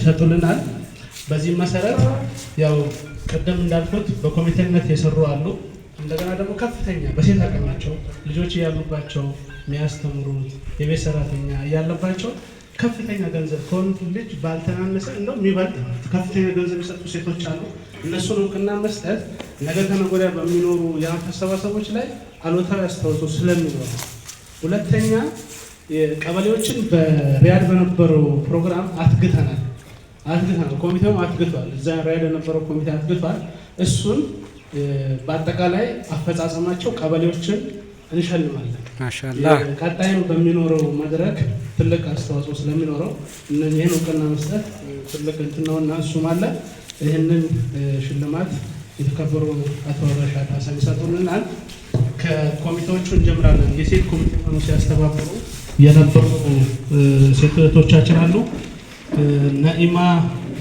ይሰጡልናል። በዚህ መሰረት ያው ቀደም እንዳልኩት በኮሚቴነት የሰሩ አሉ። እንደገና ደግሞ ከፍተኛ በሴት አቅማቸው ልጆች ያሉባቸው የሚያስተምሩት የቤት ሰራተኛ ያለባቸው ከፍተኛ ገንዘብ ከወንድ ልጅ ባልተናነሰ እንደው የሚበልጥ ከፍተኛ ገንዘብ የሰጡ ሴቶች አሉ። እነሱን እውቅና መስጠት ነገ ከነገ ወዲያ በሚኖሩ የማሰባሰቦች ላይ አሉታዊ አስተዋጽኦ ስለሚኖር፣ ሁለተኛ ቀበሌዎችን በሪያድ በነበረው ፕሮግራም አትግተናል። ኮሚቴው አትግቷል። እዛ ሪያድ የነበረው ኮሚቴ አትግቷል። እሱን በአጠቃላይ አፈጻጸማቸው ቀበሌዎችን እንሸልማለን። ማሻአላህ ቀጣይም በሚኖረው መድረክ ትልቅ አስተዋጽኦ ስለሚኖረው እነዚህን እውቅና መስጠት ትልቅ እንትን ነውና እሱም አለ። ይህንን ሽልማት የተከበሩ አቶ ረሻድ ሀሰን ይሰጡልናል። ከኮሚቴዎቹ እንጀምራለን። የሴት ኮሚቴ ሆነው ሲያስተባብሩ የነበሩ ሴት እህቶቻችን አሉ። ነኢማ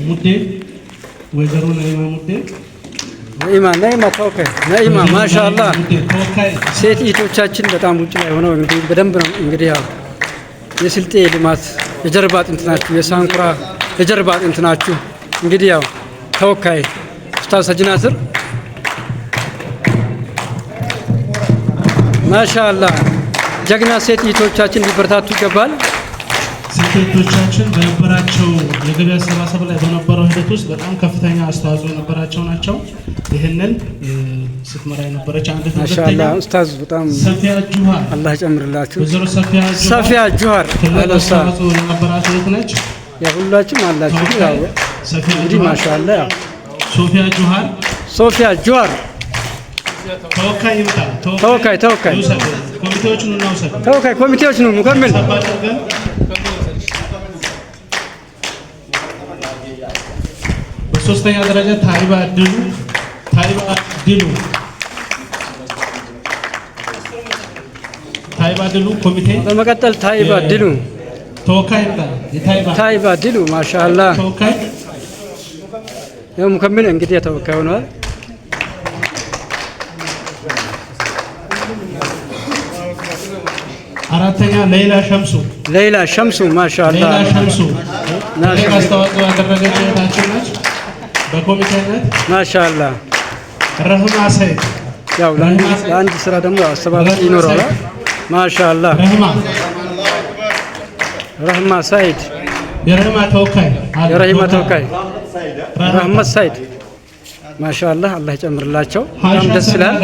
ሙዴ፣ ወይዘሮ ነኢማ ሙዴ ነኢማ ተወካይ ነኢማ ማሻአላህ ሴት እህቶቻችን በጣም ውጭ ላይ ሆነው እንግዲህ በደንብ ነው እንግዲህ ያው የስልጤ ልማት የጀርባ አጥንት ናችሁ፣ የሳንኩራ የጀርባ አጥንት ናችሁ። እንግዲህ ያው ተወካይ ኡስታዝ ሰጅናስር ማሻአላህ ጀግና ሴት እህቶቻችን ሊበረታቱ ይገባል። ሴት እህቶቻችን በነበራቸው የገበያ አሰባሰብ ላይ በነበረው ሂደት ውስጥ በጣም ከፍተኛ አስተዋጽኦ የነበራቸው ናቸው። ይህንን ስትመራ የነበረች አንድ ማሻአላህ ኡስታዝ በጣም ሰፊያ ጁሃር አላህ ይጨምርላችሁ። ወይዘሮ ሰፊያ ጁሃር አስተዋጽኦ የነበራቸው እህት ነች። ያ ሁላችሁም አላችሁ። ያው እንግዲህ ማሻአላህ ያው ሶፊያ ጁሃር ተወካይ ይምጣ። ተወካይ ኮሚቴዎቹን እናውሰድ። ኮሚቴዎች ነው ሙከምል በሶስተኛ ደረጃ ታይባ ድሉ ኮሚቴ። በመቀጠል ታይባ ድሉ ተወካይ ይምጣ። ታይባ ድሉ ማሻአላህ ተወካይ ያው ሙከምል እንግዲህ ተወካይ ሆኗል። አራተኛ ሌላ ሸምሱ ማሻአላህ አስተዋጽኦ ያደረገች እህታችን ነች። በኮሚቴነት ማሻአላህ ረህማ ሰይድ ያው ለአንድ ስራ ደግሞ አስተባባሪ ይኖረዋል። ማሻአላህ ረህማ ሰይድ የረህማ ተወካይ ረህመት ሰይድ ማሻአላህ አላህ ይጨምርላቸው። በጣም ደስ ይላል።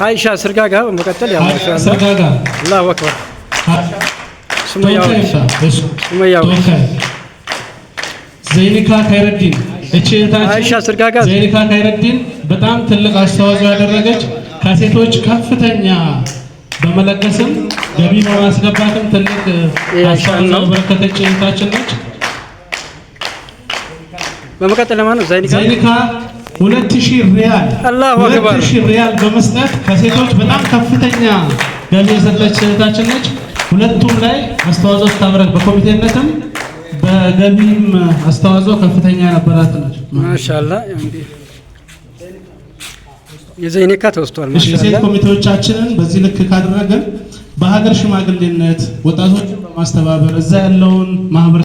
አይሻ ስርጋጋ በመቀጠል ያው ማሻአላህ አላሁ አክበር ሱመያው ዘይኒካ ካይረዲን አይሻ ስርጋጋ ዘይኒካ ካይረዲን በጣም ትልቅ አስተዋጽኦ ያደረገች ከሴቶች ከፍተኛ በመለገስም ገቢ በማስገባትም ትልቅ አስተዋጽኦ ያበረከተች እህታችን ነች። በመቀጠል ለማን ነው ዘይኒካ 2000 ሪያል አላሁ አክበር 2000 ሪያል በመስጠት ከሴቶች በጣም ከፍተኛ ገቢ የሰጠች እህታችን ነች። ሁለቱም ላይ አስተዋጽኦ ስታበረክ በኮሚቴነትም በገቢም አስተዋጽኦ ከፍተኛ ነበራት ነች። ማሻአላህ የዘይኒካ ተወስቷል። ማሻአላህ ሴት ኮሚቴዎቻችንን በዚህ ልክ ካደረግን በሀገር ሽማግሌነት ወጣቶችን በማስተባበር እዛ ያለውን ማህበረሰብ